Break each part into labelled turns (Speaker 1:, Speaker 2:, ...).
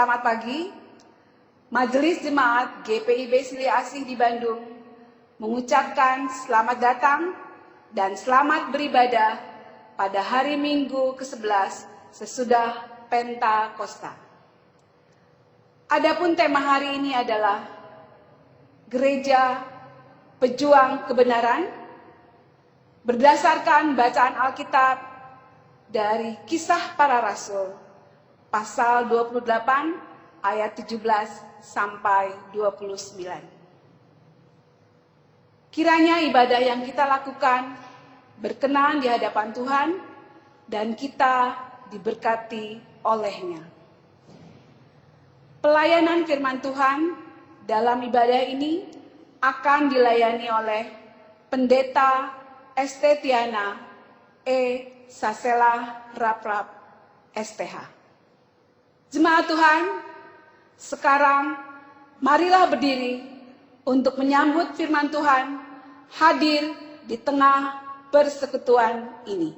Speaker 1: Selamat pagi. Majelis Jemaat GPIB Sili Asih di Bandung mengucapkan selamat datang dan selamat beribadah pada hari Minggu ke-11 sesudah Pentakosta. Adapun tema hari ini adalah Gereja Pejuang Kebenaran berdasarkan bacaan Alkitab dari Kisah Para Rasul pasal 28 ayat 17 sampai 29. Kiranya ibadah yang kita lakukan berkenan di hadapan Tuhan dan kita diberkati olehnya. Pelayanan firman Tuhan dalam ibadah ini akan dilayani oleh Pendeta Estetiana E. Sasela Raprap STH. Jemaat Tuhan, sekarang marilah berdiri untuk menyambut firman Tuhan hadir di tengah persekutuan ini.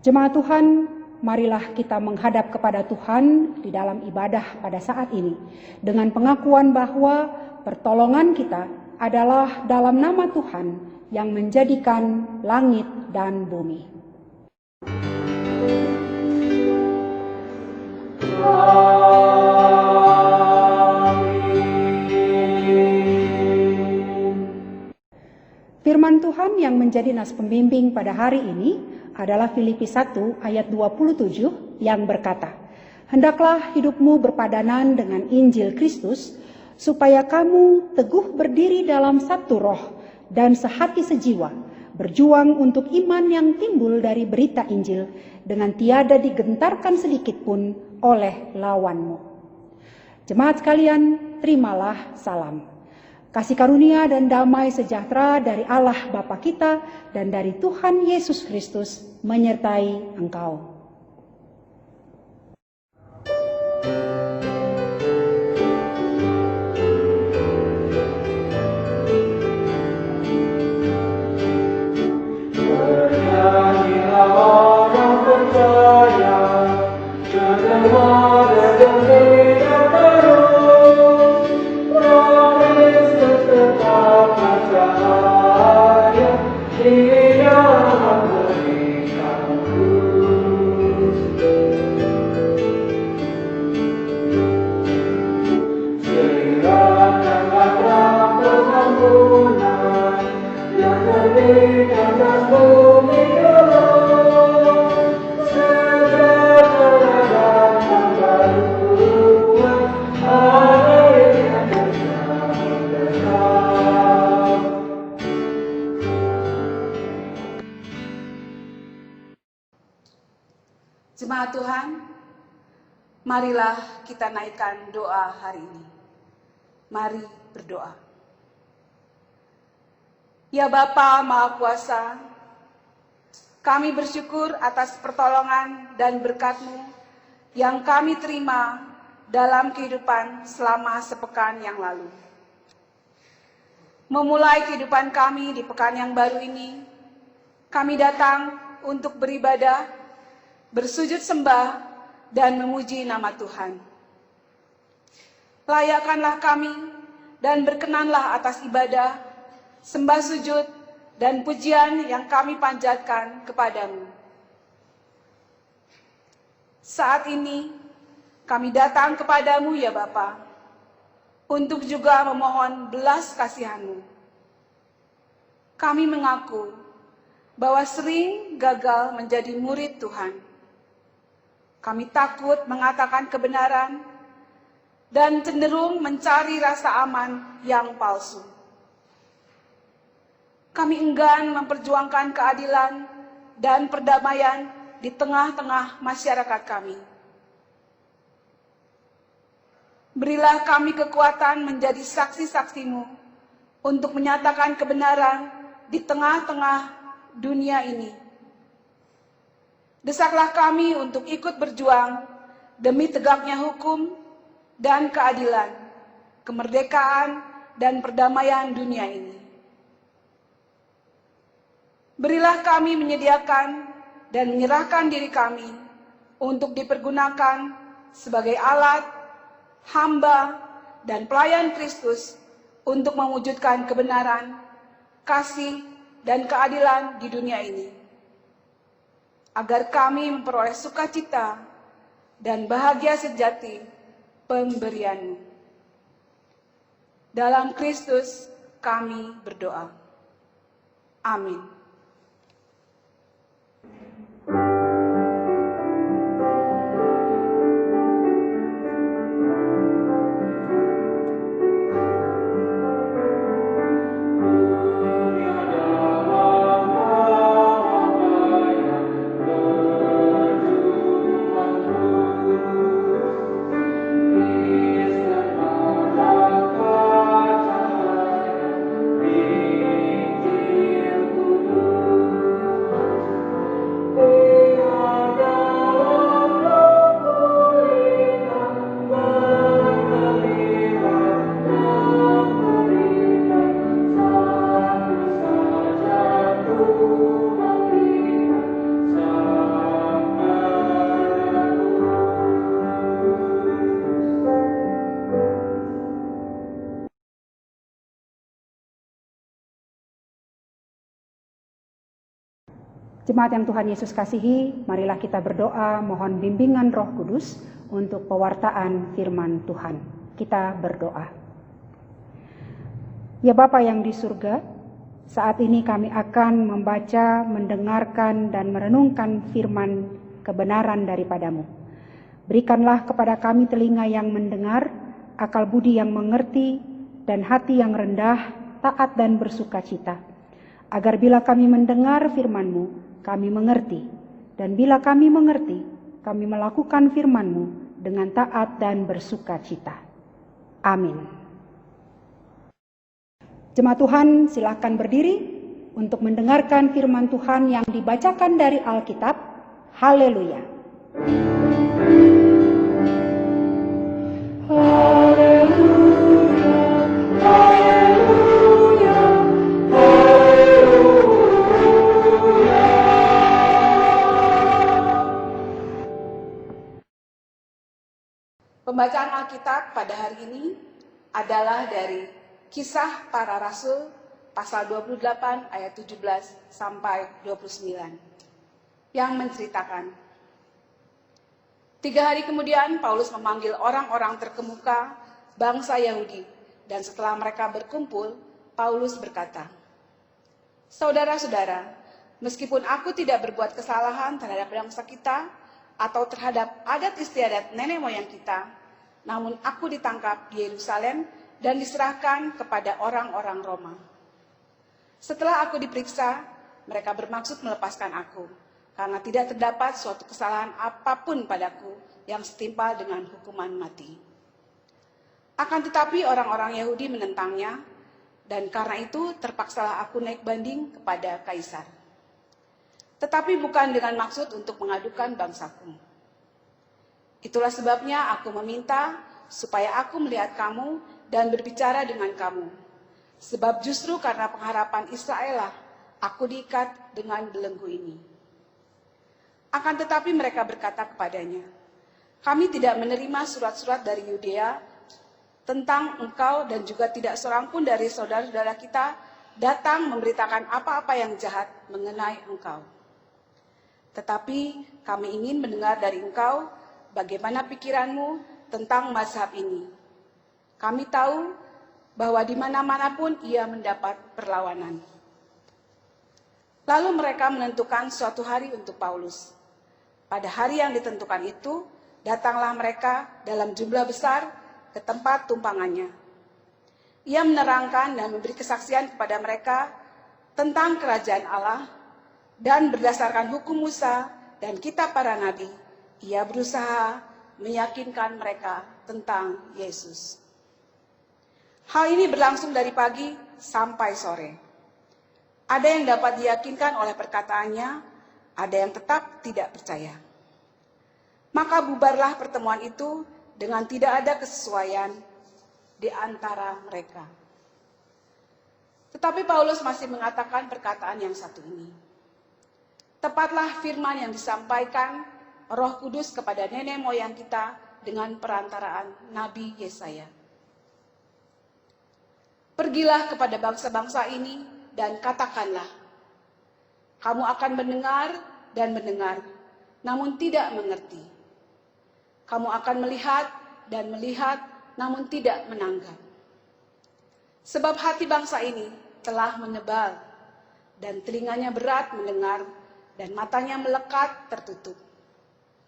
Speaker 2: Jemaat Tuhan, marilah kita menghadap kepada Tuhan di dalam ibadah pada saat ini dengan pengakuan bahwa pertolongan kita adalah dalam nama Tuhan yang menjadikan langit dan bumi. Firman Tuhan yang menjadi nas pembimbing pada hari ini adalah Filipi 1 ayat 27 yang berkata, "Hendaklah hidupmu berpadanan dengan Injil Kristus, supaya kamu teguh berdiri dalam satu roh dan sehati sejiwa, berjuang untuk iman yang timbul dari berita Injil, dengan tiada digentarkan sedikit pun oleh lawanmu." Jemaat sekalian, terimalah salam. Kasih karunia dan damai sejahtera dari Allah Bapa kita dan dari Tuhan Yesus Kristus menyertai engkau.
Speaker 1: Jemaat Tuhan, marilah kita naikkan doa hari ini. Mari berdoa. Ya Bapa Maha Kuasa, kami bersyukur atas pertolongan dan berkat-Mu yang kami terima dalam kehidupan selama sepekan yang lalu. Memulai kehidupan kami di pekan yang baru ini, kami datang untuk beribadah, bersujud sembah, dan memuji nama Tuhan. Layakkanlah kami dan berkenanlah atas ibadah, sembah sujud, dan pujian yang kami panjatkan kepadamu. Saat ini, kami datang kepadamu ya Bapa, untuk juga memohon belas kasihan-Mu. Kami mengaku bahwa sering gagal menjadi murid Tuhan. Kami takut mengatakan kebenaran dan cenderung mencari rasa aman yang palsu. Kami enggan memperjuangkan keadilan dan perdamaian di tengah-tengah masyarakat kami. Berilah kami kekuatan menjadi saksi-saksi-Mu untuk menyatakan kebenaran di tengah-tengah dunia ini. Desaklah kami untuk ikut berjuang demi tegaknya hukum dan keadilan, kemerdekaan dan perdamaian dunia ini. Berilah kami menyediakan dan menyerahkan diri kami untuk dipergunakan sebagai alat, hamba, dan pelayan Kristus untuk mewujudkan kebenaran, kasih, dan keadilan di dunia ini. Agar kami memperoleh sukacita dan bahagia sejati pemberian-Mu. Dalam Kristus kami berdoa. Amin.
Speaker 2: Jemaat yang Tuhan Yesus kasihi, marilah kita berdoa mohon bimbingan Roh Kudus untuk pewartaan firman Tuhan. Kita berdoa. Ya Bapa yang di surga, saat ini kami akan membaca, mendengarkan, dan merenungkan firman kebenaran daripadamu. Berikanlah kepada kami telinga yang mendengar, akal budi yang mengerti, dan hati yang rendah, taat dan bersukacita. Agar bila kami mendengar firman-Mu, kami mengerti, dan bila kami mengerti, kami melakukan firman-Mu dengan taat dan bersukacita. Amin. Jemaat Tuhan, silakan berdiri untuk mendengarkan firman Tuhan yang dibacakan dari Alkitab. Haleluya. Haleluya. Haleluya.
Speaker 1: Pembacaan Alkitab pada hari ini adalah dari Kisah Para Rasul pasal 28 ayat 17 sampai 29 yang menceritakan 3 hari kemudian Paulus memanggil orang-orang terkemuka bangsa Yahudi, dan setelah mereka berkumpul, Paulus berkata, "Saudara-saudara, meskipun aku tidak berbuat kesalahan terhadap bangsa kita atau terhadap adat istiadat nenek moyang kita, namun aku ditangkap di Yerusalem dan diserahkan kepada orang-orang Roma. Setelah aku diperiksa, mereka bermaksud melepaskan aku, karena tidak terdapat suatu kesalahan apapun padaku yang setimpal dengan hukuman mati. Akan tetapi orang-orang Yahudi menentangnya dan karena itu terpaksalah aku naik banding kepada Kaisar. Tetapi bukan dengan maksud untuk mengadukan bangsaku. Itulah sebabnya aku meminta supaya aku melihat kamu dan berbicara dengan kamu. Sebab justru karena pengharapan Israel lah aku diikat dengan belenggu ini. Akan tetapi mereka berkata kepadanya, kami tidak menerima surat-surat dari Yudea tentang engkau dan juga tidak seorang pun dari saudara-saudara kita datang memberitakan apa-apa yang jahat mengenai engkau. Tetapi kami ingin mendengar dari engkau bagaimana pikiranmu tentang mazhab ini. Kami tahu bahwa di mana-mana pun ia mendapat perlawanan. Lalu mereka menentukan suatu hari untuk Paulus. Pada hari yang ditentukan itu, datanglah mereka dalam jumlah besar ke tempat tumpangannya. Ia menerangkan dan memberi kesaksian kepada mereka tentang kerajaan Allah, dan berdasarkan hukum Musa dan kitab para nabi, ia berusaha meyakinkan mereka tentang Yesus. Hal ini berlangsung dari pagi sampai sore. Ada yang dapat diyakinkan oleh perkataannya, ada yang tetap tidak percaya. Maka bubarlah pertemuan itu dengan tidak ada kesesuaian di antara mereka. Tetapi Paulus masih mengatakan perkataan yang satu ini. Tepatlah firman yang disampaikan Roh Kudus kepada nenek moyang kita dengan perantaraan Nabi Yesaya. Pergilah kepada bangsa-bangsa ini dan katakanlah, kamu akan mendengar dan mendengar, namun tidak mengerti. Kamu akan melihat dan melihat, namun tidak menanggap. Sebab hati bangsa ini telah menebal, dan telinganya berat mendengar, dan matanya melekat tertutup.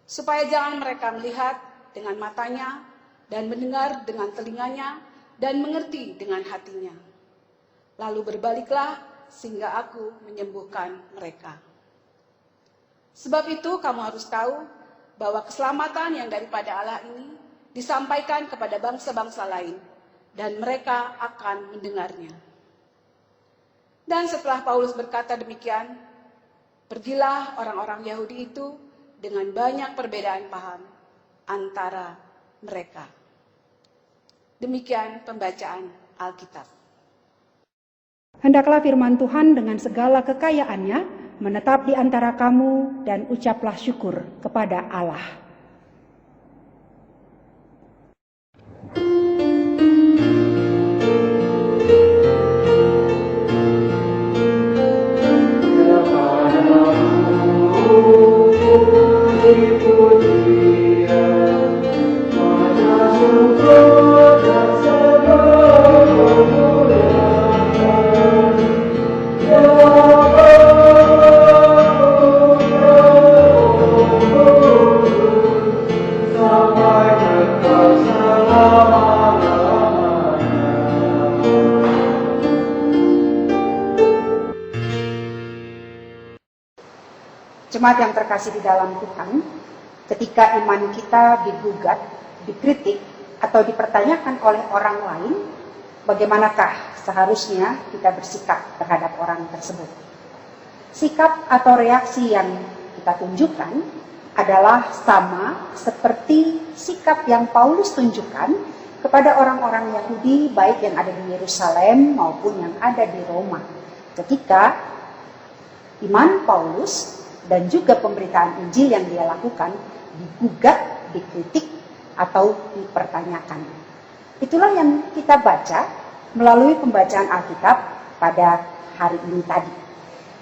Speaker 1: Supaya jangan mereka melihat dengan matanya, dan mendengar dengan telinganya, dan mengerti dengan hatinya. Lalu berbaliklah, sehingga aku menyembuhkan mereka. Sebab itu kamu harus tahu, bahwa keselamatan yang daripada Allah ini disampaikan kepada bangsa-bangsa lain, dan mereka akan mendengarnya. Dan setelah Paulus berkata demikian, pergilah orang-orang Yahudi itu dengan banyak perbedaan paham antara mereka. Demikian pembacaan Alkitab.
Speaker 2: Hendaklah firman Tuhan dengan segala kekayaannya menetap di antara kamu dan ucaplah syukur kepada Allah. Jemaat yang terkasih di dalam Tuhan, ketika iman kita digugat, dikritik, atau dipertanyakan oleh orang lain, bagaimanakah seharusnya kita bersikap terhadap orang tersebut? Sikap atau reaksi yang kita tunjukkan adalah sama seperti sikap yang Paulus tunjukkan kepada orang-orang Yahudi, baik yang ada di Yerusalem maupun yang ada di Roma. Ketika iman Paulus dan juga pemberitaan Injil yang dia lakukan digugat, dikritik, atau dipertanyakan. Itulah yang kita baca melalui pembacaan Alkitab pada hari ini tadi.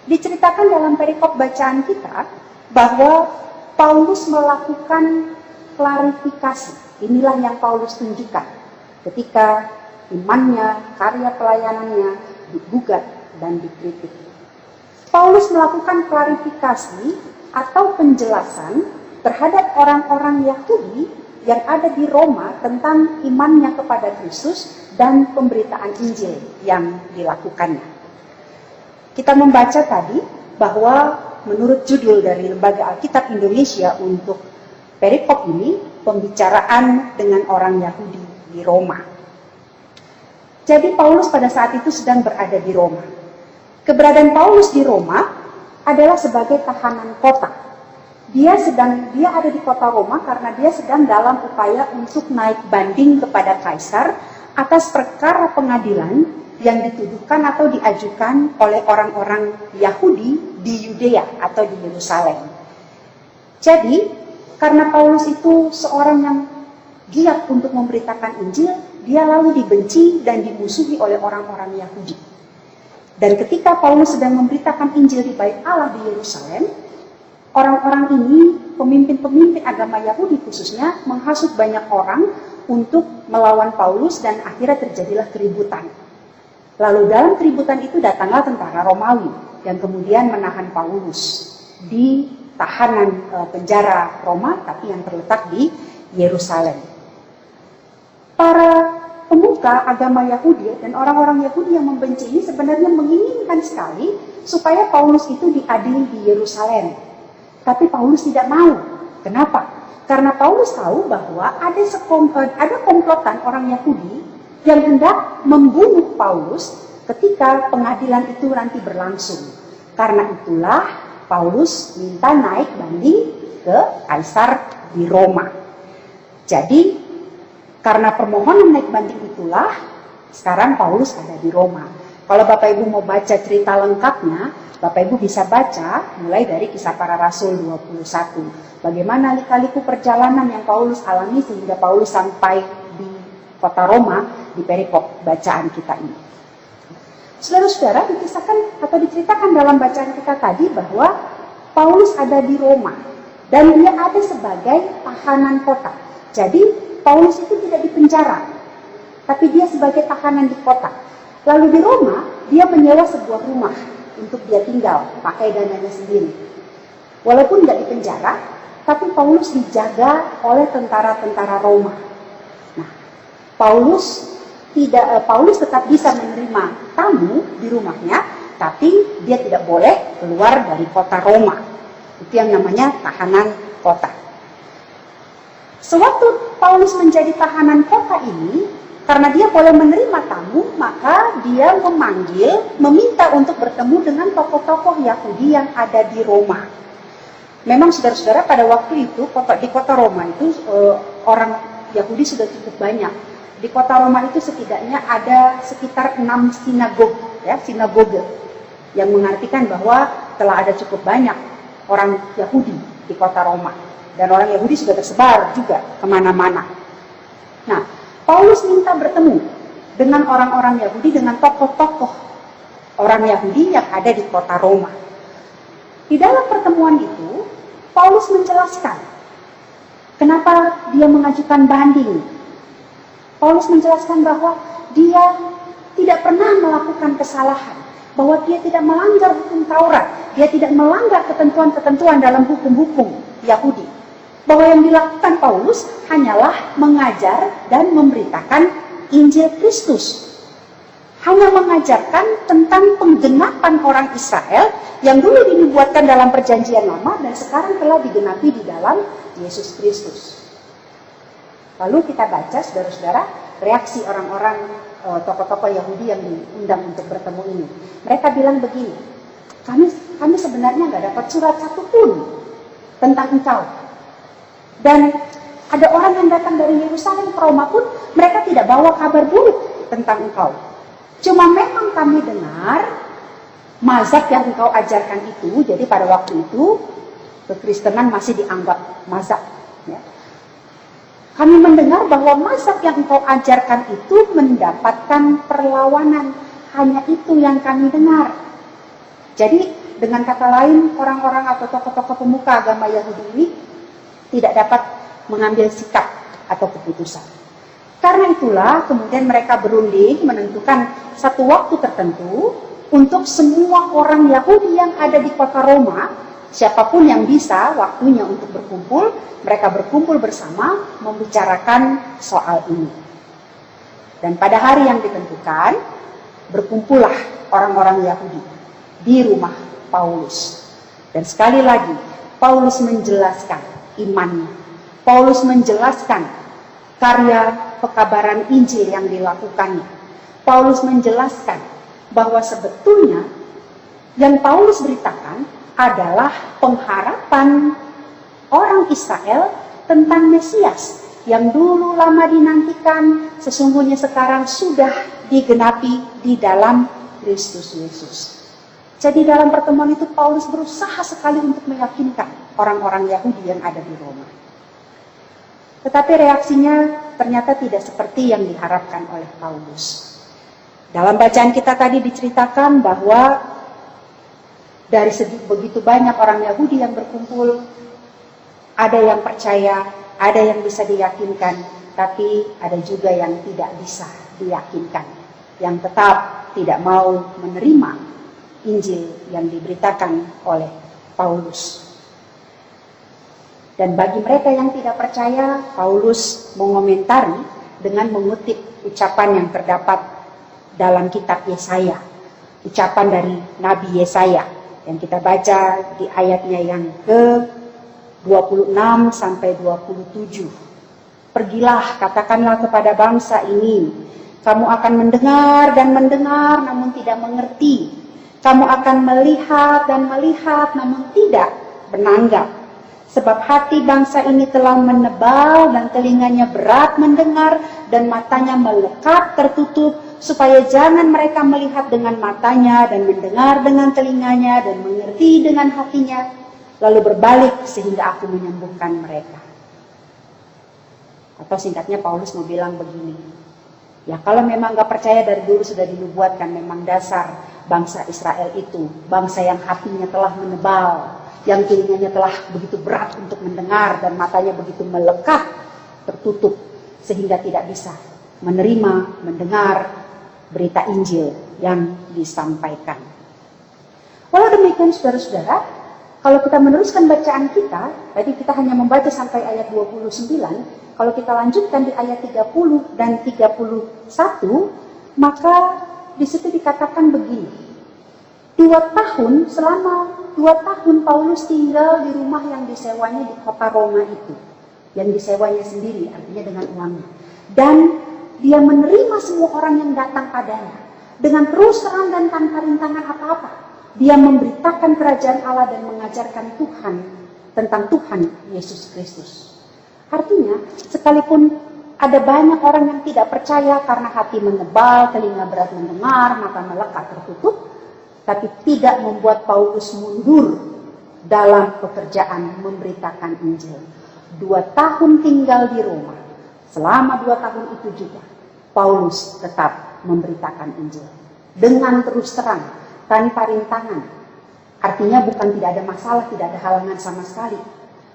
Speaker 2: Diceritakan dalam perikop bacaan kita bahwa Paulus melakukan klarifikasi. Inilah yang Paulus tunjukkan ketika imannya, karya pelayanannya digugat dan dikritik. Paulus melakukan klarifikasi atau penjelasan terhadap orang-orang Yahudi yang ada di Roma tentang imannya kepada Kristus dan pemberitaan Injil yang dilakukannya. Kita membaca tadi bahwa menurut judul dari Lembaga Alkitab Indonesia untuk perikop ini, pembicaraan dengan orang Yahudi di Roma. Jadi Paulus pada saat itu sedang berada di Roma. Keberadaan Paulus di Roma adalah sebagai tahanan kota. Dia ada di kota Roma karena dia sedang dalam upaya untuk naik banding kepada kaisar atas perkara pengadilan yang dituduhkan atau diajukan oleh orang-orang Yahudi di Yudea atau di Yerusalem. Jadi, karena Paulus itu seorang yang giat untuk memberitakan Injil, dia lalu dibenci dan dimusuhi oleh orang-orang Yahudi. Dan ketika Paulus sedang memberitakan Injil di Bait Allah di Yerusalem, orang-orang ini, pemimpin-pemimpin agama Yahudi khususnya, menghasut banyak orang untuk melawan Paulus dan akhirnya terjadilah keributan. Lalu dalam keributan itu datanglah tentara Romawi yang kemudian menahan Paulus di tahanan penjara Roma, tapi yang terletak di Yerusalem. Para pemuka agama Yahudi dan orang-orang Yahudi yang membenci ini sebenarnya menginginkan sekali supaya Paulus itu diadili di Yerusalem. Tapi Paulus tidak mau. Kenapa? Karena Paulus tahu bahwa ada komplotan orang Yahudi yang hendak membunuh Paulus ketika pengadilan itu nanti berlangsung. Karena itulah Paulus minta naik banding ke kaisar di Roma. Jadi karena permohonan naik banding itulah sekarang Paulus ada di Roma. Kalau Bapak Ibu mau baca cerita lengkapnya, Bapak Ibu bisa baca mulai dari Kisah Para Rasul 21. Bagaimana lika-liku perjalanan yang Paulus alami sehingga Paulus sampai di kota Roma di perikop bacaan kita ini. Saudara-saudara, dikisahkan atau diceritakan dalam bacaan kita tadi bahwa Paulus ada di Roma dan dia ada sebagai tahanan kota. Jadi Paulus itu tidak dipenjara, tapi dia sebagai tahanan di kota. Lalu di Roma, dia menyewa sebuah rumah untuk dia tinggal, pakai dananya sendiri. Walaupun tidak dipenjara, tapi Paulus dijaga oleh tentara-tentara Roma. Nah, Paulus tetap bisa menerima tamu di rumahnya, tapi dia tidak boleh keluar dari kota Roma. Itu yang namanya tahanan kota. Sewaktu Paulus menjadi tahanan kota ini, karena dia boleh menerima tamu, maka dia meminta untuk bertemu dengan tokoh-tokoh Yahudi yang ada di Roma. Memang saudara-saudara pada waktu itu, di kota Roma itu orang Yahudi sudah cukup banyak. Di kota Roma itu setidaknya ada sekitar 6 sinagoge, yang mengartikan bahwa telah ada cukup banyak orang Yahudi di kota Roma. Dan orang Yahudi sudah tersebar juga kemana-mana. Nah, Paulus minta bertemu dengan orang-orang Yahudi, dengan tokoh-tokoh orang Yahudi yang ada di kota Roma. Di dalam pertemuan itu, Paulus menjelaskan kenapa dia mengajukan banding. Paulus menjelaskan bahwa dia tidak pernah melakukan kesalahan, bahwa dia tidak melanggar hukum Taurat, dia tidak melanggar ketentuan-ketentuan dalam hukum-hukum Yahudi. Bahwa yang dilakukan Paulus hanyalah mengajar dan memberitakan Injil Kristus. Hanya mengajarkan tentang penggenapan orang Israel yang dulu dinubuatkan dalam perjanjian lama dan sekarang telah digenapi di dalam Yesus Kristus. Lalu kita baca, saudara-saudara, reaksi orang-orang tokoh-tokoh Yahudi yang diundang untuk bertemu ini. Mereka bilang begini, kami sebenarnya nggak dapat surat satupun tentang engkau. Dan ada orang yang datang dari Yerusalem ke Roma pun mereka tidak bawa kabar buruk tentang engkau. Cuma memang kami dengar mazhab yang engkau ajarkan itu, jadi pada waktu itu kekristenan masih dianggap mazhab. Ya. Kami mendengar bahwa mazhab yang engkau ajarkan itu mendapatkan perlawanan. Hanya itu yang kami dengar. Jadi dengan kata lain, orang-orang atau tokoh-tokoh pemuka agama Yahudi ini tidak dapat mengambil sikap atau keputusan. Karena itulah kemudian mereka berunding menentukan satu waktu tertentu untuk semua orang Yahudi yang ada di kota Roma, siapapun yang bisa waktunya untuk berkumpul, mereka berkumpul bersama membicarakan soal ini. Dan pada hari yang ditentukan, berkumpullah orang-orang Yahudi di rumah Paulus. Dan sekali lagi, Paulus menjelaskan imannya. Paulus menjelaskan karya pekabaran Injil yang dilakukannya. Paulus menjelaskan bahwa sebetulnya yang Paulus beritakan adalah pengharapan orang Israel tentang Mesias yang dulu lama dinantikan, sesungguhnya sekarang sudah digenapi di dalam Kristus Yesus. Jadi dalam pertemuan itu Paulus berusaha sekali untuk meyakinkan orang-orang Yahudi yang ada di Roma. Tetapi reaksinya ternyata tidak seperti yang diharapkan oleh Paulus. Dalam bacaan kita tadi diceritakan bahwa dari begitu banyak orang Yahudi yang berkumpul, ada yang percaya, ada yang bisa diyakinkan, tapi ada juga yang tidak bisa diyakinkan, yang tetap tidak mau menerima Injil yang diberitakan oleh Paulus. Dan bagi mereka yang tidak percaya, Paulus mengomentari dengan mengutip ucapan yang terdapat dalam kitab Yesaya, ucapan dari Nabi Yesaya yang kita baca di ayatnya yang ke-26 sampai 27. Pergilah, katakanlah kepada bangsa ini, kamu akan mendengar dan mendengar namun tidak mengerti. Kamu akan melihat dan melihat namun tidak menanggap. Sebab hati bangsa ini telah menebal dan telinganya berat mendengar dan matanya melekat tertutup, supaya jangan mereka melihat dengan matanya dan mendengar dengan telinganya dan mengerti dengan hatinya, lalu berbalik sehingga aku menyembuhkan mereka. Atau singkatnya Paulus mau bilang begini, ya kalau memang gak percaya dari dulu sudah dinubuatkan, memang dasar bangsa Israel itu bangsa yang hatinya telah menebal, yang telinganya telah begitu berat untuk mendengar dan matanya begitu melekat tertutup sehingga tidak bisa menerima, mendengar berita Injil yang disampaikan. Walau demikian saudara-saudara, kalau kita meneruskan bacaan kita, tadi kita hanya membaca sampai ayat 29, kalau kita lanjutkan di ayat 30 dan 31, maka di situ dikatakan begini. Selama 2 tahun Paulus tinggal di rumah yang disewanya di kota Roma itu. Yang disewanya sendiri, artinya dengan uangnya. Dan dia menerima semua orang yang datang padanya. Dengan terus terang dan tanpa rintangan apa-apa. Dia memberitakan kerajaan Allah dan mengajarkan Tuhan tentang Tuhan Yesus Kristus. Artinya, sekalipun ada banyak orang yang tidak percaya karena hati menebal, telinga berat mendengar, mata melekat tertutup, tapi tidak membuat Paulus mundur dalam pekerjaan memberitakan Injil. 2 tahun tinggal di Roma, selama 2 tahun itu juga Paulus tetap memberitakan Injil dengan terus terang, tanpa rintangan. Artinya bukan tidak ada masalah, tidak ada halangan sama sekali.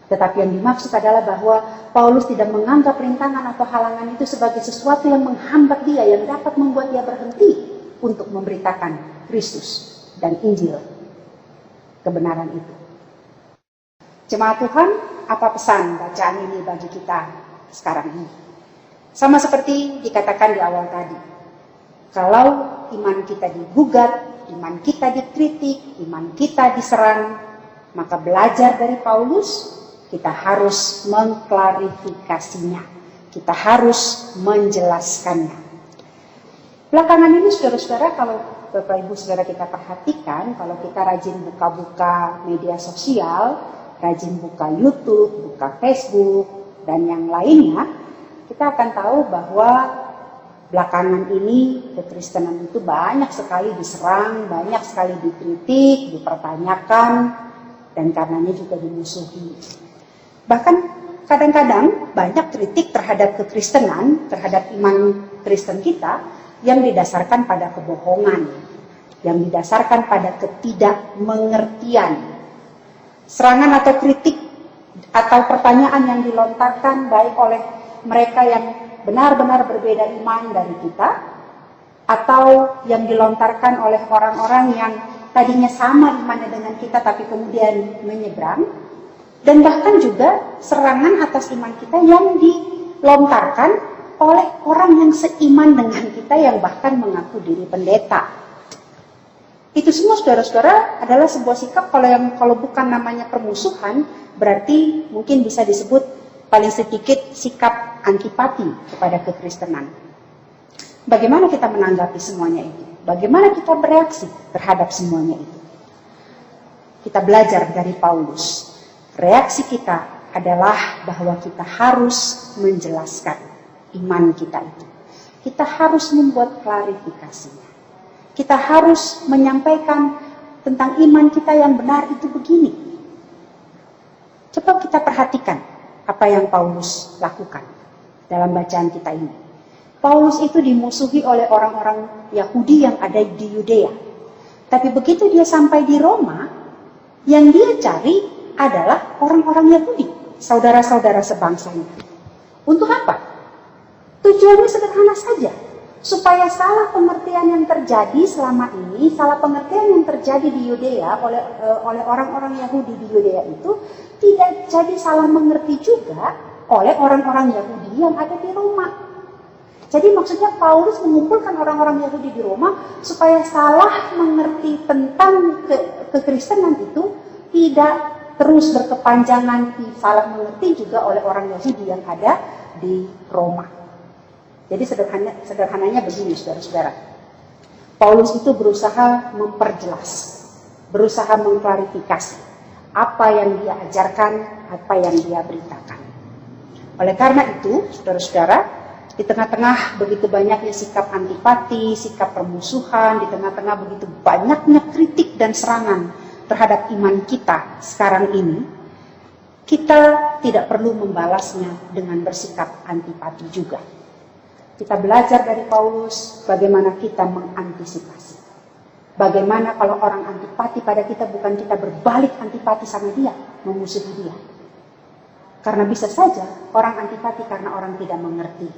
Speaker 2: Tetapi yang dimaksud adalah bahwa Paulus tidak menganggap rintangan atau halangan itu sebagai sesuatu yang menghambat dia, yang dapat membuat dia berhenti untuk memberitakan Kristus dan Injil, kebenaran itu. Jemaat Tuhan, apa pesan bacaan ini bagi kita sekarang ini? Sama seperti dikatakan di awal tadi. Kalau iman kita digugat, iman kita dikritik, iman kita diserang, maka belajar dari Paulus, kita harus mengklarifikasinya. Kita harus menjelaskannya. Belakangan ini saudara-saudara, kalau Bapak Ibu Saudara kita perhatikan, kalau kita rajin buka-buka media sosial, rajin buka YouTube, buka Facebook, dan yang lainnya, kita akan tahu bahwa belakangan ini kekristenan itu banyak sekali diserang, banyak sekali dikritik, dipertanyakan, dan karenanya juga dimusuhi. Bahkan kadang-kadang banyak kritik terhadap kekristenan, terhadap iman Kristen kita, yang didasarkan pada kebohongan, yang didasarkan pada ketidakmengertian. Serangan atau kritik atau pertanyaan yang dilontarkan baik oleh mereka yang benar-benar berbeda iman dari kita, atau yang dilontarkan oleh orang-orang yang tadinya sama imannya dengan kita tapi kemudian menyeberang, dan bahkan juga serangan atas iman kita yang dilontarkan oleh orang yang seiman dengan kita yang bahkan mengaku diri pendeta. Itu semua saudara-saudara adalah sebuah sikap kalau bukan namanya permusuhan, berarti mungkin bisa disebut paling sedikit sikap antipati kepada kekristenan. Bagaimana kita menanggapi semuanya itu? Bagaimana kita bereaksi terhadap semuanya itu? Kita belajar dari Paulus. Reaksi kita adalah bahwa kita harus menjelaskan iman kita itu. Kita harus membuat klarifikasinya. Kita harus menyampaikan tentang iman kita yang benar itu begini. Coba kita perhatikan apa yang Paulus lakukan dalam bacaan kita ini. Paulus itu dimusuhi oleh orang-orang Yahudi yang ada di Yudea. Tapi begitu dia sampai di Roma, yang dia cari adalah orang-orang Yahudi, saudara-saudara sebangsanya. Untuk apa? Tujuannya sederhana saja, supaya salah pengertian yang terjadi selama ini, salah pengertian yang terjadi di Yudea oleh orang-orang Yahudi di Yudea itu tidak jadi salah mengerti juga oleh orang-orang Yahudi yang ada di Roma. Jadi maksudnya Paulus mengumpulkan orang-orang Yahudi di Roma supaya salah mengerti tentang kekristenan itu tidak terus berkepanjangan, salah mengerti juga oleh orang Yahudi yang ada di Roma. Jadi sederhananya begini, saudara-saudara. Paulus itu berusaha memperjelas, berusaha mengklarifikasi apa yang dia ajarkan, apa yang dia beritakan. Oleh karena itu, saudara-saudara, di tengah-tengah begitu banyaknya sikap antipati, sikap permusuhan, di tengah-tengah begitu banyaknya kritik dan serangan terhadap iman kita sekarang ini, kita tidak perlu membalasnya dengan bersikap antipati juga. Kita belajar dari Paulus bagaimana kita mengantisipasi. Bagaimana kalau orang antipati pada kita, bukan kita berbalik antipati sama dia, memusuhi dia. Karena bisa saja orang antipati karena orang tidak mengerti.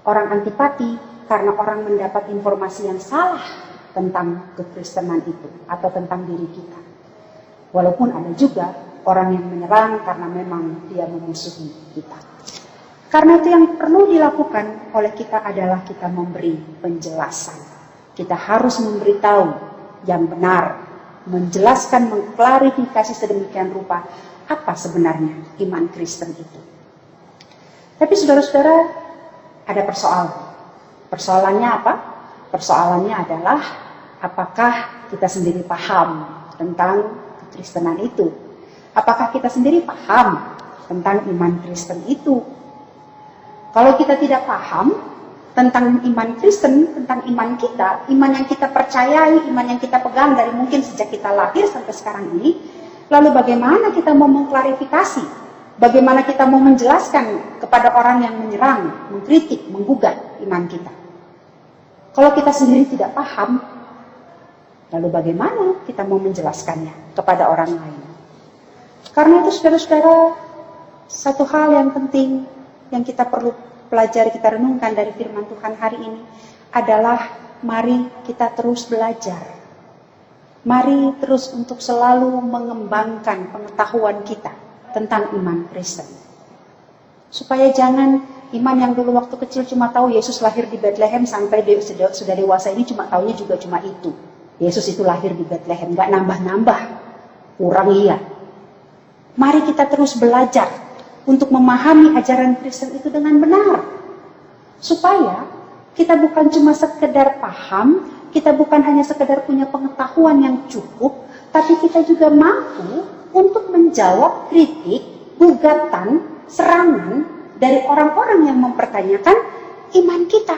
Speaker 2: Orang antipati karena orang mendapat informasi yang salah tentang kekristenan itu atau tentang diri kita. Walaupun ada juga orang yang menyerang karena memang dia memusuhi kita. Karena itu yang perlu dilakukan oleh kita adalah kita memberi penjelasan. Kita harus memberitahu yang benar, menjelaskan, mengklarifikasi sedemikian rupa apa sebenarnya iman Kristen itu. Tapi saudara-saudara, ada persoalan. Persoalannya apa? Persoalannya adalah apakah kita sendiri paham tentang kekristenan itu? Apakah kita sendiri paham tentang iman Kristen itu? Kalau kita tidak paham tentang iman Kristen, tentang iman kita, iman yang kita percayai, iman yang kita pegang dari mungkin sejak kita lahir sampai sekarang ini, lalu bagaimana kita mau mengklarifikasi? Bagaimana kita mau menjelaskan kepada orang yang menyerang, mengkritik, menggugat iman kita? Kalau kita sendiri tidak paham, lalu bagaimana kita mau menjelaskannya kepada orang lain? Karena itu saudara-saudara, satu hal yang penting yang kita perlu pelajari, kita renungkan dari firman Tuhan hari ini adalah mari kita terus belajar. Mari terus untuk selalu mengembangkan pengetahuan kita tentang iman Kristen. Supaya jangan iman yang dulu waktu kecil cuma tahu Yesus lahir di Bethlehem sampai sudah dewasa ini cuma taunya juga cuma itu. Yesus itu lahir di Bethlehem, nggak nambah-nambah. Kurang iya. Mari kita terus belajar untuk memahami ajaran Kristen itu dengan benar. Supaya kita bukan cuma sekedar paham, kita bukan hanya sekedar punya pengetahuan yang cukup, tapi kita juga mampu untuk menjawab kritik, gugatan, serangan dari orang-orang yang mempertanyakan iman kita.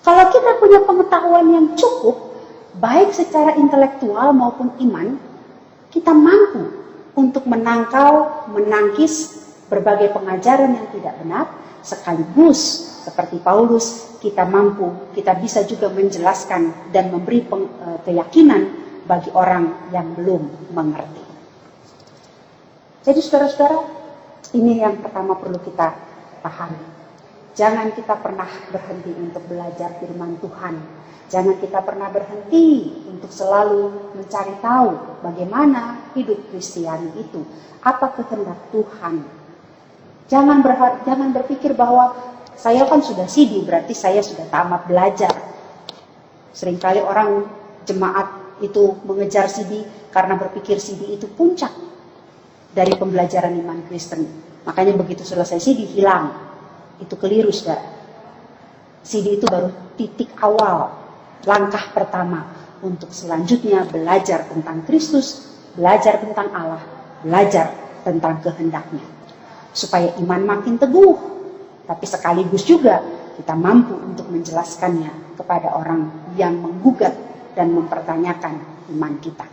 Speaker 2: Kalau kita punya pengetahuan yang cukup, baik secara intelektual maupun iman, kita mampu untuk menangkal, menangkis berbagai pengajaran yang tidak benar, sekaligus seperti Paulus, kita mampu, kita bisa juga menjelaskan dan memberi keyakinan bagi orang yang belum mengerti. Jadi saudara-saudara, ini yang pertama perlu kita pahami. Jangan kita pernah berhenti untuk belajar firman Tuhan. Jangan kita pernah berhenti untuk selalu mencari tahu bagaimana hidup Kristiani itu. Apa kehendak Tuhan. Jangan berpikir bahwa saya kan sudah CD, berarti saya sudah tamat belajar. Seringkali orang jemaat itu mengejar CD karena berpikir CD itu puncak dari pembelajaran iman Kristen. Makanya begitu selesai CD hilang. Itu keliru, saudara. CD itu baru titik awal, langkah pertama untuk selanjutnya belajar tentang Kristus, belajar tentang Allah, belajar tentang kehendaknya. Supaya iman makin teguh, tapi sekaligus juga kita mampu untuk menjelaskannya kepada orang yang menggugat dan mempertanyakan iman kita.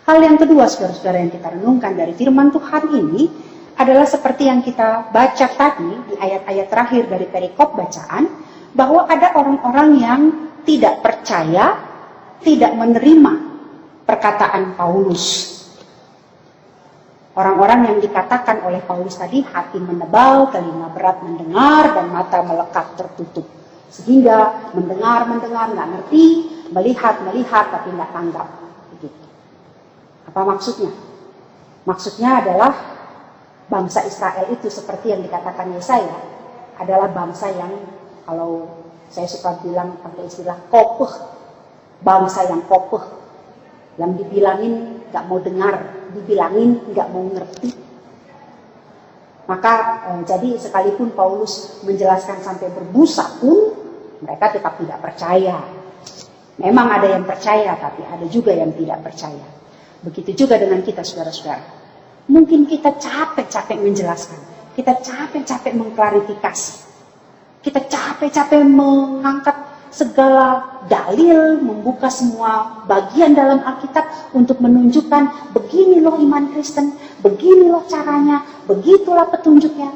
Speaker 2: Hal yang kedua, saudara-saudara, yang kita renungkan dari firman Tuhan ini adalah seperti yang kita baca tadi di ayat-ayat terakhir dari perikop bacaan, bahwa ada orang-orang yang tidak percaya, tidak menerima perkataan Paulus. Orang-orang yang dikatakan oleh Paulus tadi, hati menebal, telinga berat mendengar, dan mata melekat tertutup. Sehingga mendengar, nggak ngerti, melihat, tapi nggak tanggap. Begitu. Apa maksudnya? Maksudnya adalah bangsa Israel itu seperti yang dikatakan Yesaya, adalah bangsa yang, kalau saya suka bilang pakai istilah kopeh, bangsa yang kopeh, yang dibilangin nggak mau dengar, dibilangin nggak mau ngerti. Maka jadi sekalipun Paulus menjelaskan sampai berbusa pun, mereka tetap tidak percaya. Memang ada yang percaya, tapi ada juga yang tidak percaya. Begitu juga dengan kita, saudara-saudara. Mungkin kita capek-capek menjelaskan, kita capek-capek mengklarifikasi, kita capek-capek mengangkat segala dalil, membuka semua bagian dalam Alkitab untuk menunjukkan begini loh iman Kristen, begini loh caranya, begitulah petunjuknya.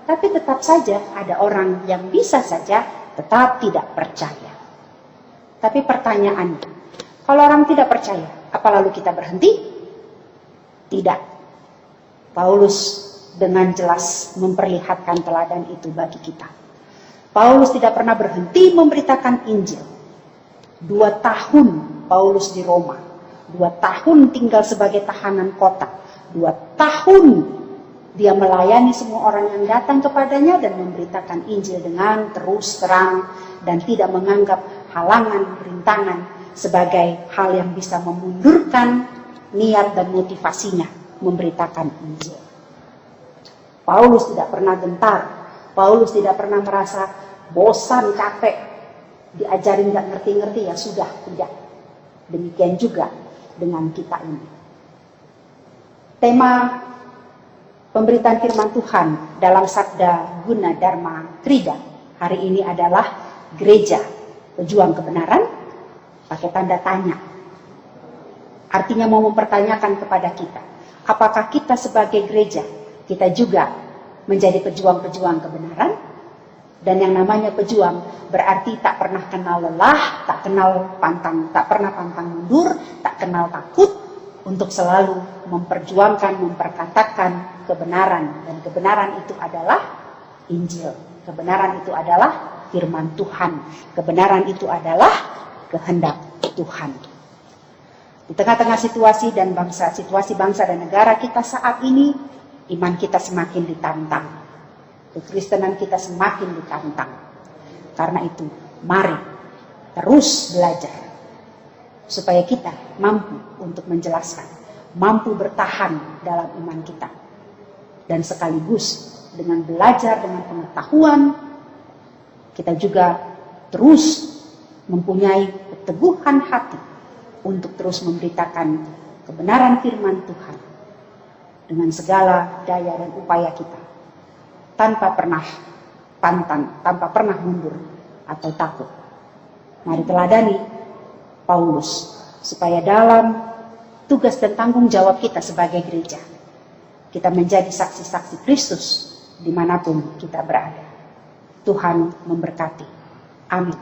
Speaker 2: Tapi tetap saja ada orang yang bisa saja tetap tidak percaya. Tapi pertanyaannya, kalau orang tidak percaya, apa lalu kita berhenti? Tidak. Paulus dengan jelas memperlihatkan teladan itu bagi kita. Paulus tidak pernah berhenti memberitakan Injil. 2 tahun Paulus di Roma, 2 tahun tinggal sebagai tahanan kota, 2 tahun dia melayani semua orang yang datang kepadanya dan memberitakan Injil dengan terus terang dan tidak menganggap halangan, rintangan sebagai hal yang bisa memundurkan niat dan motivasinya memberitakan Injil. Paulus tidak pernah gentar, Paulus tidak pernah merasa bosan, capek, diajarin gak ngerti-ngerti, ya sudah, tidak. Demikian juga dengan kita ini. Tema pemberitaan firman Tuhan dalam Sabda Guna Dharma Krida hari ini adalah gereja pejuang kebenaran, pakai tanda tanya. Artinya mau mempertanyakan kepada kita, apakah kita sebagai gereja, kita juga menjadi pejuang-pejuang kebenaran? Dan yang namanya pejuang berarti tak pernah kenal lelah, tak pernah pantang mundur, tak kenal takut untuk selalu memperjuangkan, memperkatakan kebenaran. Dan kebenaran itu adalah Injil. Kebenaran itu adalah firman Tuhan. Kebenaran itu adalah kehendak Tuhan. Di tengah-tengah situasi bangsa dan negara kita saat ini, iman kita semakin ditantang. Kekristenan kita semakin ditantang. Karena itu, mari terus belajar. Supaya kita mampu untuk menjelaskan, mampu bertahan dalam iman kita. Dan sekaligus dengan belajar, dengan pengetahuan, kita juga terus mempunyai keteguhan hati untuk terus memberitakan kebenaran firman Tuhan dengan segala daya dan upaya kita, tanpa pernah pantang, tanpa pernah mundur atau takut. Mari teladani Paulus, supaya dalam tugas dan tanggung jawab kita sebagai gereja, kita menjadi saksi-saksi Kristus dimanapun kita berada. Tuhan memberkati. Amin.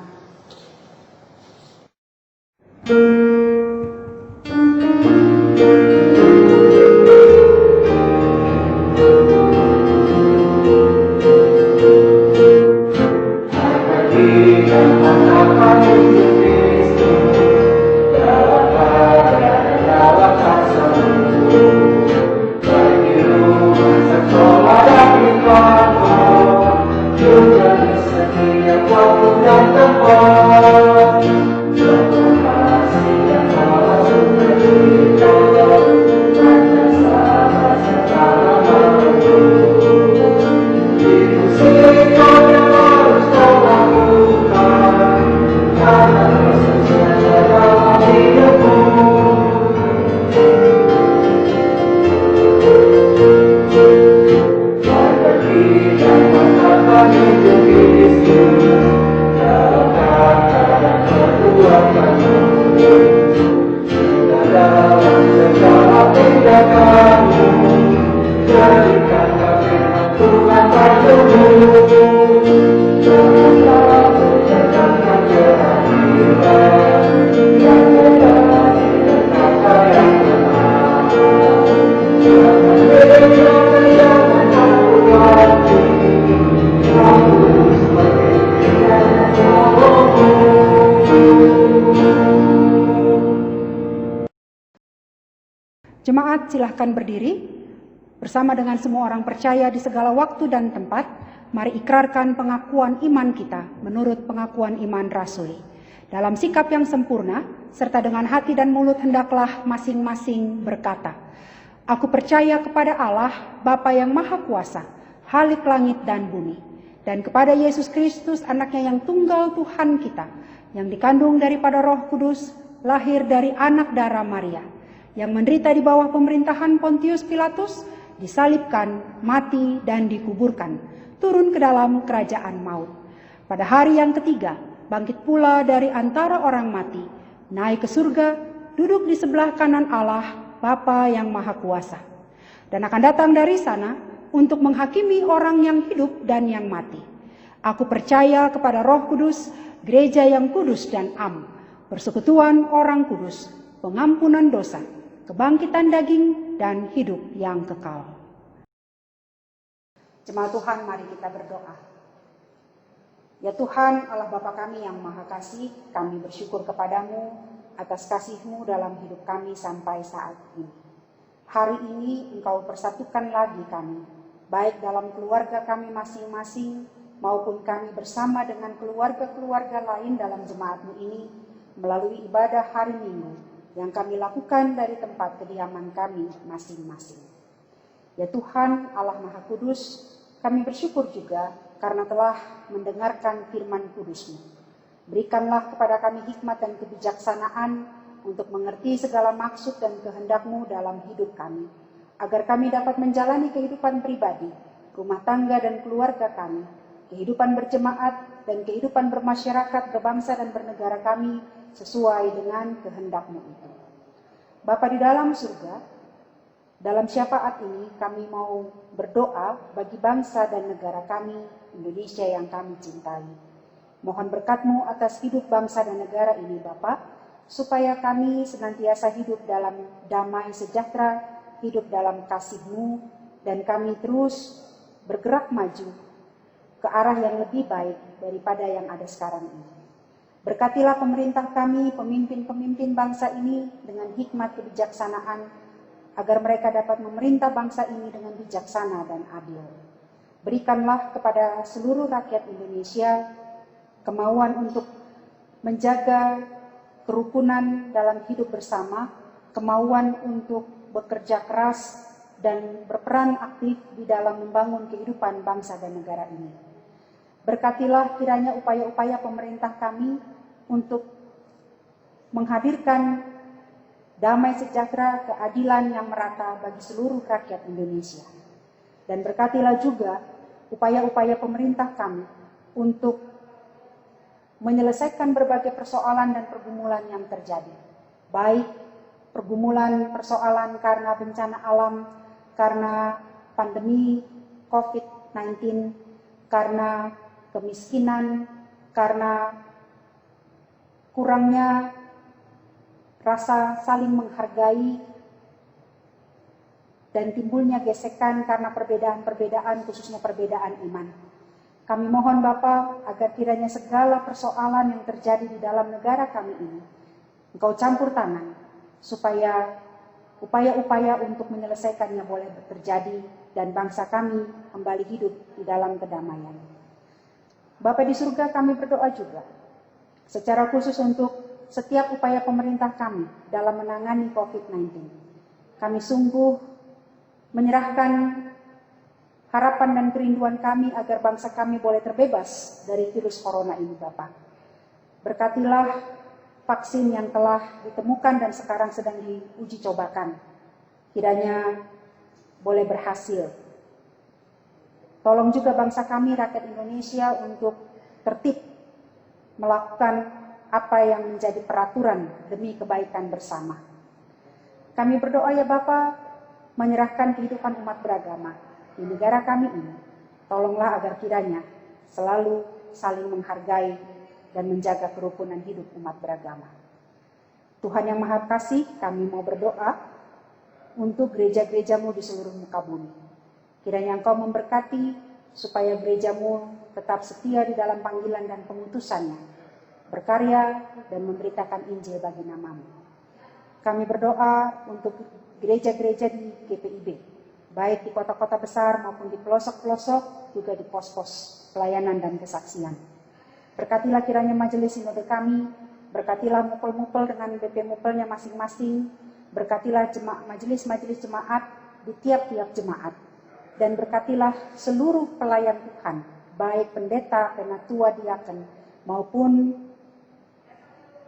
Speaker 3: Setiap waktu dan tempat, dalam segala tindakanmu, jadikanlah firman Tuhan padamu, janganlah menegakkan keadilan, yang menjadi kata yang benar, jangan beda, jangan takut hati, harus memimpin rohmu.
Speaker 2: Jemaat silahkan berdiri. Bersama dengan semua orang percaya di segala waktu dan tempat, mari ikrarkan pengakuan iman kita menurut pengakuan iman rasuli. Dalam sikap yang sempurna, serta dengan hati dan mulut hendaklah masing-masing berkata, Aku percaya kepada Allah, Bapa yang Maha Kuasa, Khalik langit dan bumi, dan kepada Yesus Kristus, anaknya yang tunggal Tuhan kita, yang dikandung daripada Roh Kudus, lahir dari anak darah Maria, yang menderita di bawah pemerintahan Pontius Pilatus, disalibkan, mati, dan dikuburkan, turun ke dalam kerajaan maut. Pada hari yang ketiga, bangkit pula dari antara orang mati, naik ke surga, duduk di sebelah kanan Allah, Bapa yang Maha Kuasa, dan akan datang dari sana untuk menghakimi orang yang hidup dan yang mati. Aku percaya kepada Roh Kudus, gereja yang kudus dan am, persekutuan orang kudus, pengampunan dosa, kebangkitan daging, dan hidup yang kekal. Jemaat Tuhan, mari kita berdoa. Ya Tuhan, Allah Bapa kami yang Maha Kasih, kami bersyukur kepadamu atas kasih-Mu dalam hidup kami sampai saat ini. Hari ini Engkau persatukan lagi kami, baik dalam keluarga kami masing-masing, maupun kami bersama dengan keluarga-keluarga lain dalam jemaat-Mu ini, melalui ibadah hari Minggu, yang kami lakukan dari tempat kediaman kami masing-masing. Ya Tuhan, Allah Maha Kudus, kami bersyukur juga karena telah mendengarkan firman kudus-Mu. Berikanlah kepada kami hikmat dan kebijaksanaan untuk mengerti segala maksud dan kehendak-Mu dalam hidup kami, agar kami dapat menjalani kehidupan pribadi, rumah tangga dan keluarga kami, kehidupan berjemaat dan kehidupan bermasyarakat, berbangsa dan bernegara kami sesuai dengan kehendak-Mu itu. Bapa di dalam surga, dalam syafaat ini kami mau berdoa bagi bangsa dan negara kami, Indonesia yang kami cintai. Mohon berkat-Mu atas hidup bangsa dan negara ini, Bapa, supaya kami senantiasa hidup dalam damai sejahtera, hidup dalam kasih-Mu, dan kami terus bergerak maju ke arah yang lebih baik daripada yang ada sekarang ini. Berkatilah pemerintah kami, pemimpin-pemimpin bangsa ini dengan hikmat kebijaksanaan, agar mereka dapat memerintah bangsa ini dengan bijaksana dan adil. Berikanlah kepada seluruh rakyat Indonesia kemauan untuk menjaga kerukunan dalam hidup bersama, kemauan untuk bekerja keras dan berperan aktif di dalam membangun kehidupan bangsa dan negara ini. Berkatilah kiranya upaya-upaya pemerintah kami untuk menghadirkan damai sejahtera, keadilan yang merata bagi seluruh rakyat Indonesia. Dan berkatilah juga upaya-upaya pemerintah kami untuk menyelesaikan berbagai persoalan dan pergumulan yang terjadi. Baik persoalan karena bencana alam, karena pandemi COVID-19, karena kemiskinan, karena kurangnya rasa saling menghargai, dan timbulnya gesekan karena perbedaan-perbedaan, khususnya perbedaan iman. Kami mohon Bapa agar kiranya segala persoalan yang terjadi di dalam negara kami ini, Engkau campur tangan, supaya upaya-upaya untuk menyelesaikannya boleh terjadi, dan bangsa kami kembali hidup di dalam kedamaian. Bapa di surga, kami berdoa juga secara khusus untuk setiap upaya pemerintah kami dalam menangani COVID-19. Kami sungguh menyerahkan harapan dan kerinduan kami agar bangsa kami boleh terbebas dari virus corona ini, Bapak. Berkatilah vaksin yang telah ditemukan dan sekarang sedang diuji cobakan, kiranya boleh berhasil. Tolong juga bangsa kami, rakyat Indonesia, untuk tertib melakukan apa yang menjadi peraturan demi kebaikan bersama. Kami berdoa ya Bapa, menyerahkan kehidupan umat beragama di negara kami ini. Tolonglah agar kiranya selalu saling menghargai dan menjaga kerukunan hidup umat beragama. Tuhan yang Maha Kasih, kami mau berdoa untuk gereja-gerejamu di seluruh muka bumi. Kiranya Engkau memberkati supaya gerejamu tetap setia di dalam panggilan dan pengutusannya, berkarya dan memberitakan Injil bagi namamu. Kami berdoa untuk gereja-gereja di GPIB, baik di kota-kota besar maupun di pelosok-pelosok, juga di pos-pos pelayanan dan kesaksian. Berkatilah kiranya majelis sinode kami, berkatilah mupel-mupel dengan BP mupelnya masing-masing, berkatilah majelis-majelis jemaat di tiap-tiap jemaat, dan berkatilah seluruh pelayan Tuhan, baik pendeta, penatua, diaken, maupun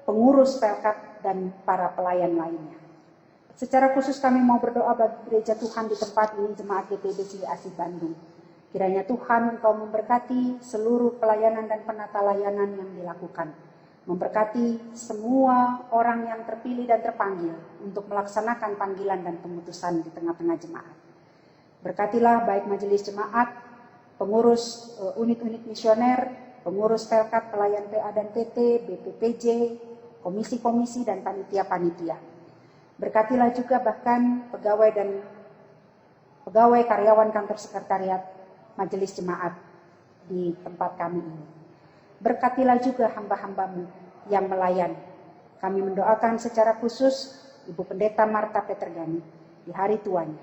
Speaker 2: pengurus pelkat dan para pelayan lainnya. Secara khusus kami mau berdoa bagi gereja Tuhan di tempat ini, Jemaat GPIB Cili Asih Bandung. Kiranya Tuhan Engkau memberkati seluruh pelayanan dan penata layanan yang dilakukan. Memberkati semua orang yang terpilih dan terpanggil untuk melaksanakan panggilan dan pengutusan di tengah-tengah jemaat. Berkatilah baik majelis jemaat, pengurus unit-unit misioner, pengurus pelkat, pelayan PA dan PT, BPPJ, komisi-komisi dan panitia-panitia. Berkatilah juga bahkan pegawai karyawan kantor sekretariat majelis jemaat di tempat kami ini. Berkatilah juga hamba-hambamu yang melayani. Kami mendoakan secara khusus Ibu Pendeta Marta Petergani di hari tuanya.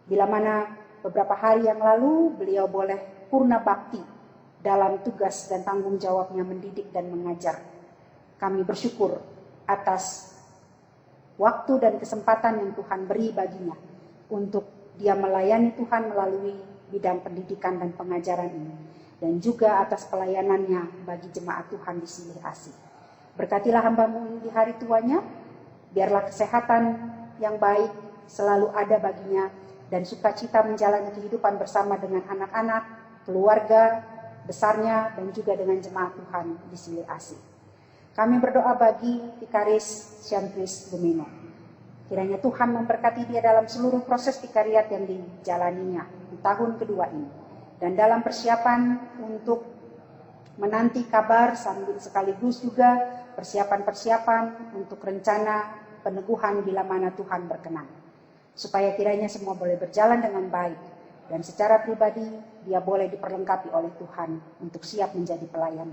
Speaker 2: Bila mana beberapa hari yang lalu beliau boleh purna bakti dalam tugas dan tanggung jawabnya mendidik dan mengajar. Kami bersyukur atas waktu dan kesempatan yang Tuhan beri baginya untuk dia melayani Tuhan melalui bidang pendidikan dan pengajaran ini, dan juga atas pelayanannya bagi jemaat Tuhan di Cili Asih. Berkatilah hambamu di hari tuanya, biarlah kesehatan yang baik selalu ada baginya, dan sukacita menjalani kehidupan bersama dengan anak-anak, keluarga besarnya, dan juga dengan jemaat Tuhan di Cili Asih. Kami berdoa bagi Vikaris Syantris Gumino. Kiranya Tuhan memberkati dia dalam seluruh proses vikariat yang dijalaninya di tahun kedua ini. Dan dalam persiapan untuk menanti kabar sambil sekaligus juga persiapan-persiapan untuk rencana peneguhan bila mana Tuhan berkenan. Supaya kiranya semua boleh berjalan dengan baik. Dan secara pribadi dia boleh diperlengkapi oleh Tuhan untuk siap menjadi pelayan.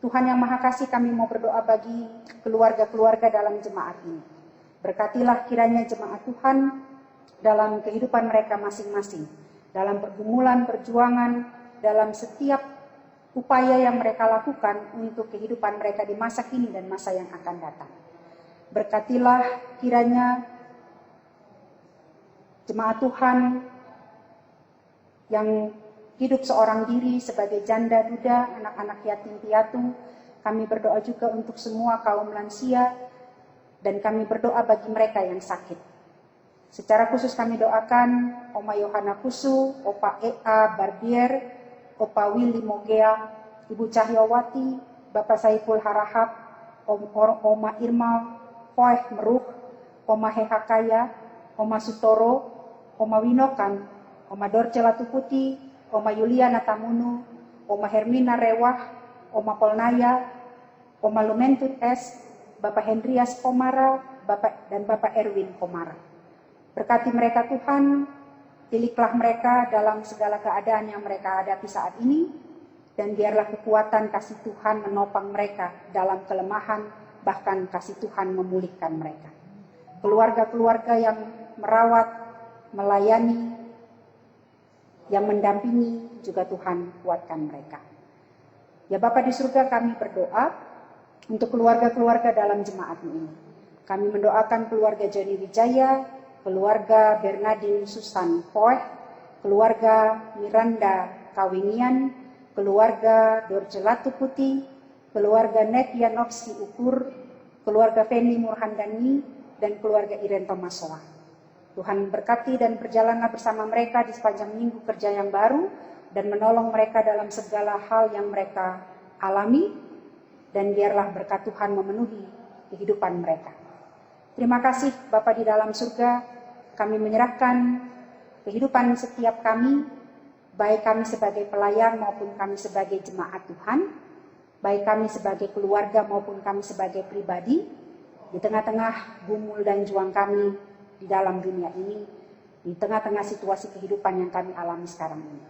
Speaker 2: Tuhan yang Maha Kasih, kami mau berdoa bagi keluarga-keluarga dalam jemaat ini. Berkatilah kiranya jemaat Tuhan dalam kehidupan mereka masing-masing, dalam pergumulan, perjuangan, dalam setiap upaya yang mereka lakukan untuk kehidupan mereka di masa kini dan masa yang akan datang. Berkatilah kiranya jemaat Tuhan yang hidup seorang diri sebagai janda duda, anak-anak yatim piatu. Kami berdoa juga untuk semua kaum lansia, dan kami berdoa bagi mereka yang sakit. Secara khusus kami doakan Oma Yohana Kusu, Opa Ea Barbier, Opa Willy Mogea, Ibu Cahyawati, Bapak Saiful Harahap, Oma Irma Poeh Meruh, Oma Hehakaya, Oma Sutoro, Oma Winokan, Oma Dorce Latuputi, Oma Yuliana Tamunu, Oma Hermina Rewah, Oma Polnaya, Oma Lumentut S, Bapak Hendrias Komara, dan Bapak Erwin Komara. Berkati mereka Tuhan, pilihlah mereka dalam segala keadaan yang mereka hadapi saat ini, dan biarlah kekuatan kasih Tuhan menopang mereka dalam kelemahan, bahkan kasih Tuhan memulihkan mereka. Keluarga-keluarga yang merawat, melayani, yang mendampingi juga Tuhan kuatkan mereka. Ya Bapa di surga, kami berdoa untuk keluarga-keluarga dalam jemaat ini. Kami mendoakan keluarga Joni Wijaya, keluarga Bernardine Susan Poeh, keluarga Miranda Kawingian, keluarga Dorce Latuputi, keluarga Nekia Noksi Ukur, keluarga Feni Murhandani, dan keluarga Iren Tomasoa. Tuhan berkati dan berjalanlah bersama mereka di sepanjang minggu kerja yang baru, dan menolong mereka dalam segala hal yang mereka alami, dan biarlah berkat Tuhan memenuhi kehidupan mereka. Terima kasih Bapa di dalam surga, kami menyerahkan kehidupan setiap kami, baik kami sebagai pelayan maupun kami sebagai jemaat Tuhan, baik kami sebagai keluarga maupun kami sebagai pribadi, di tengah-tengah gumul dan juang kami di dalam dunia ini, di tengah-tengah situasi kehidupan yang kami alami sekarang ini.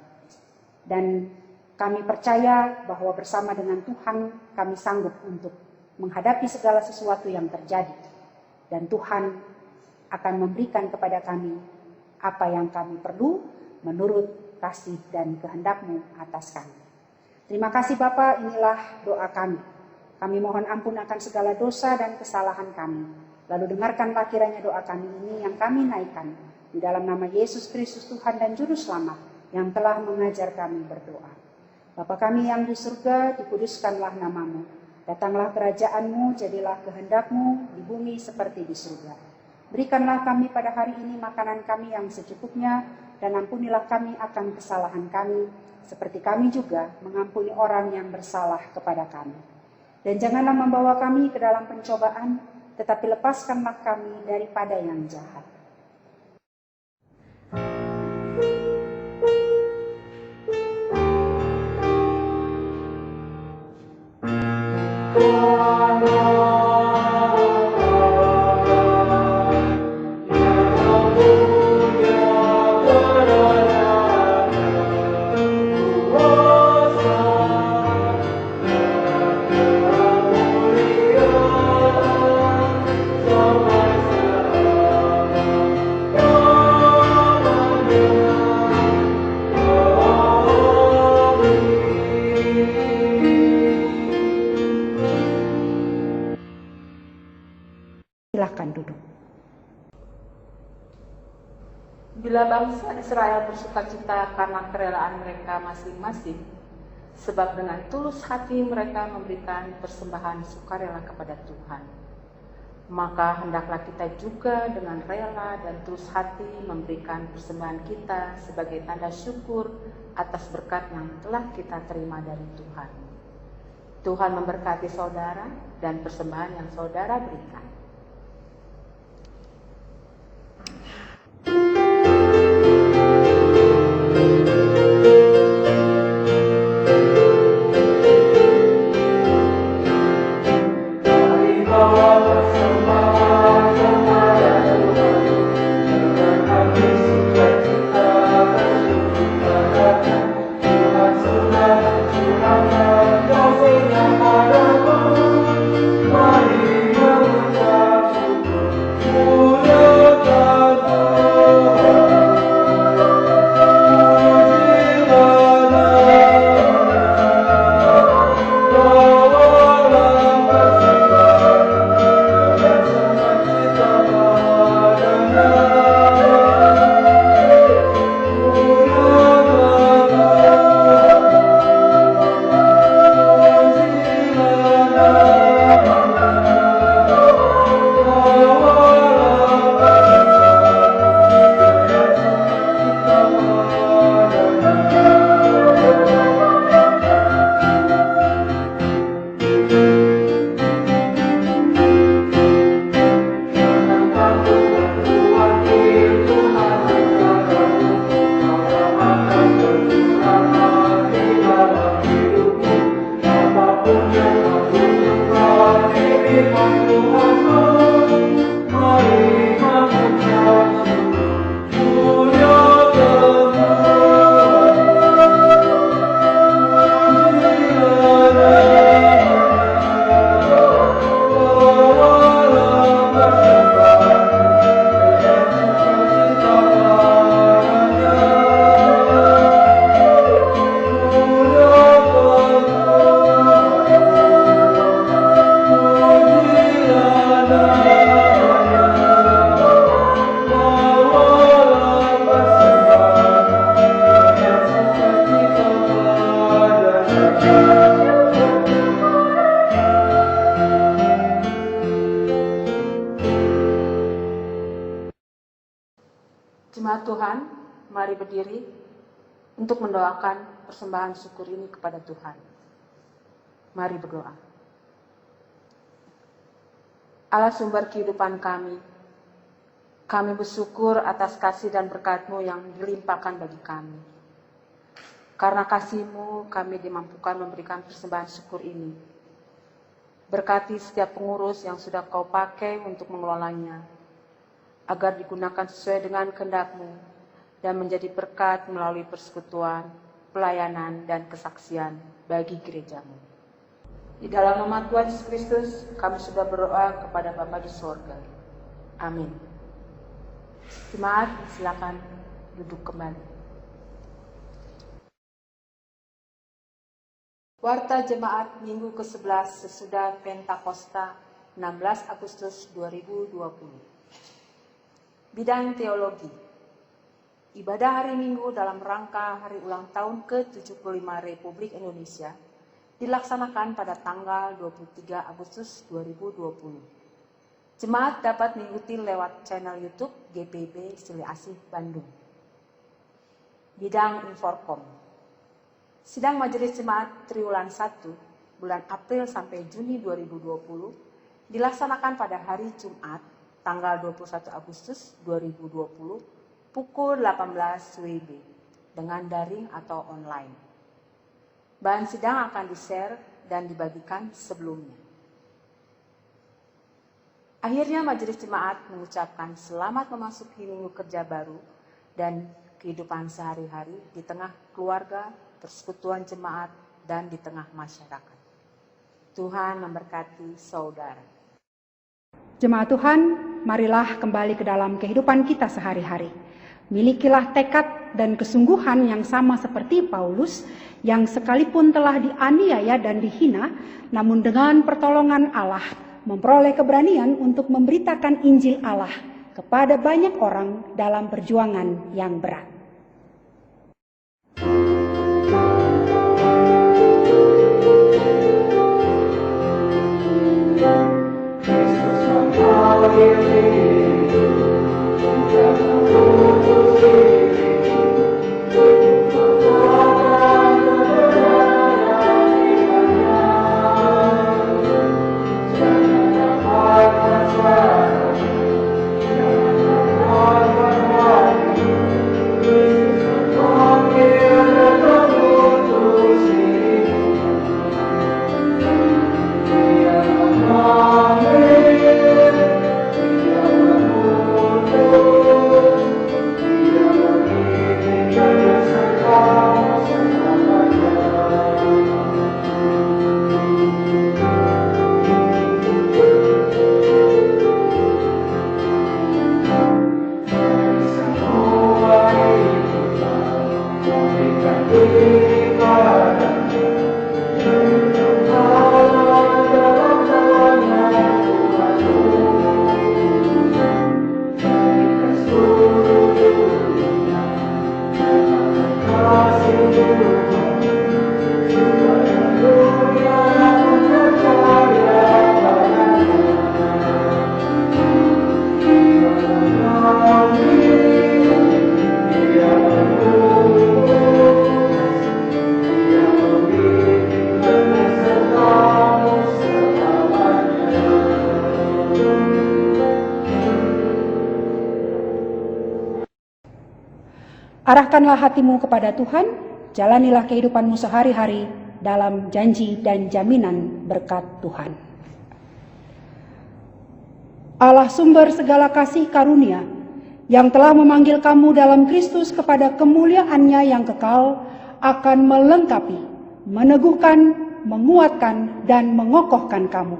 Speaker 2: Dan kami percaya bahwa bersama dengan Tuhan kami sanggup untuk menghadapi segala sesuatu yang terjadi. Dan Tuhan akan memberikan kepada kami apa yang kami perlu menurut kasih dan kehendak-Mu atas kami. Terima kasih Bapa, inilah doa kami. Kami mohon ampun akan segala dosa dan kesalahan kami. Lalu dengarkanlah kiranya doa kami ini yang kami naikkan di dalam nama Yesus Kristus Tuhan dan Juru Selamat yang telah mengajar kami berdoa. Bapa kami yang di surga, dikuduskanlah nama-Mu. Datanglah kerajaan-Mu, jadilah kehendak-Mu di bumi seperti di surga. Berikanlah kami pada hari ini makanan kami yang secukupnya, dan ampunilah kami akan kesalahan kami, seperti kami juga mengampuni orang yang bersalah kepada kami. Dan janganlah membawa kami ke dalam pencobaan, tetapi lepaskanlah kami daripada yang jahat. Silakan duduk.
Speaker 4: Bila bangsa Israel bersukacita karena kerelaan mereka masing-masing, sebab dengan tulus hati mereka memberikan persembahan sukarela kepada Tuhan, maka hendaklah kita juga dengan rela dan tulus hati memberikan persembahan kita sebagai tanda syukur atas berkat yang telah kita terima dari Tuhan. Tuhan memberkati saudara dan persembahan yang saudara berikan. Jemaat Tuhan, mari berdiri untuk mendoakan persembahan syukur ini kepada Tuhan. Mari berdoa. Allah sumber kehidupan kami bersyukur atas kasih dan berkat-Mu yang dilimpahkan bagi kami. Karena kasih-Mu, kami dimampukan memberikan persembahan syukur ini. Berkati setiap pengurus yang sudah Kau pakai untuk mengelolanya, agar digunakan sesuai dengan kehendak-Mu dan menjadi berkat melalui persekutuan, pelayanan, dan kesaksian bagi gereja-Mu. Di dalam nama Tuhan Yesus Kristus, kami sudah berdoa kepada Bapa di sorga. Amin. Jemaat, silakan duduk kembali. Warta Jemaat Minggu ke-11 sesudah Pentakosta 16 Agustus 2020. Bidang Teologi. Ibadah hari Minggu dalam rangka hari ulang tahun ke-75 Republik Indonesia dilaksanakan pada tanggal 23 Agustus 2020. Jemaat dapat mengikuti lewat channel YouTube GPB Sili Asih Bandung. Bidang Inforkom. Sidang Majelis Jemaat Triwulan 1 bulan April sampai Juni 2020 dilaksanakan pada hari Jumat tanggal 21 Agustus 2020 pukul 18 WIB dengan daring atau online. Bahan sidang akan di-share dan dibagikan sebelumnya. Akhirnya Majelis Jemaat mengucapkan selamat memasuki minggu kerja baru dan kehidupan sehari-hari di tengah keluarga, persekutuan jemaat, dan di tengah masyarakat. Tuhan memberkati saudara.
Speaker 2: Jemaat Tuhan, marilah kembali ke dalam kehidupan kita sehari-hari. Milikilah tekad dan kesungguhan yang sama seperti Paulus, yang sekalipun telah dianiaya dan dihina, namun dengan pertolongan Allah, memperoleh keberanian untuk memberitakan Injil Allah kepada banyak orang dalam perjuangan yang berat. Arahkanlah hatimu kepada Tuhan, jalanilah kehidupanmu sehari-hari dalam janji dan jaminan berkat Tuhan. Allah sumber segala kasih karunia, yang telah memanggil kamu dalam Kristus kepada kemuliaan-Nya yang kekal, akan melengkapi, meneguhkan, menguatkan, dan mengokohkan kamu.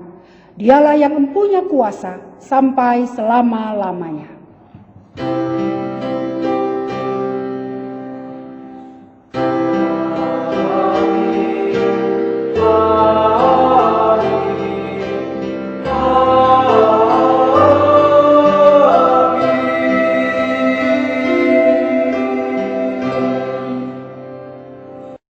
Speaker 2: Dialah yang mempunyai kuasa sampai selama-lamanya.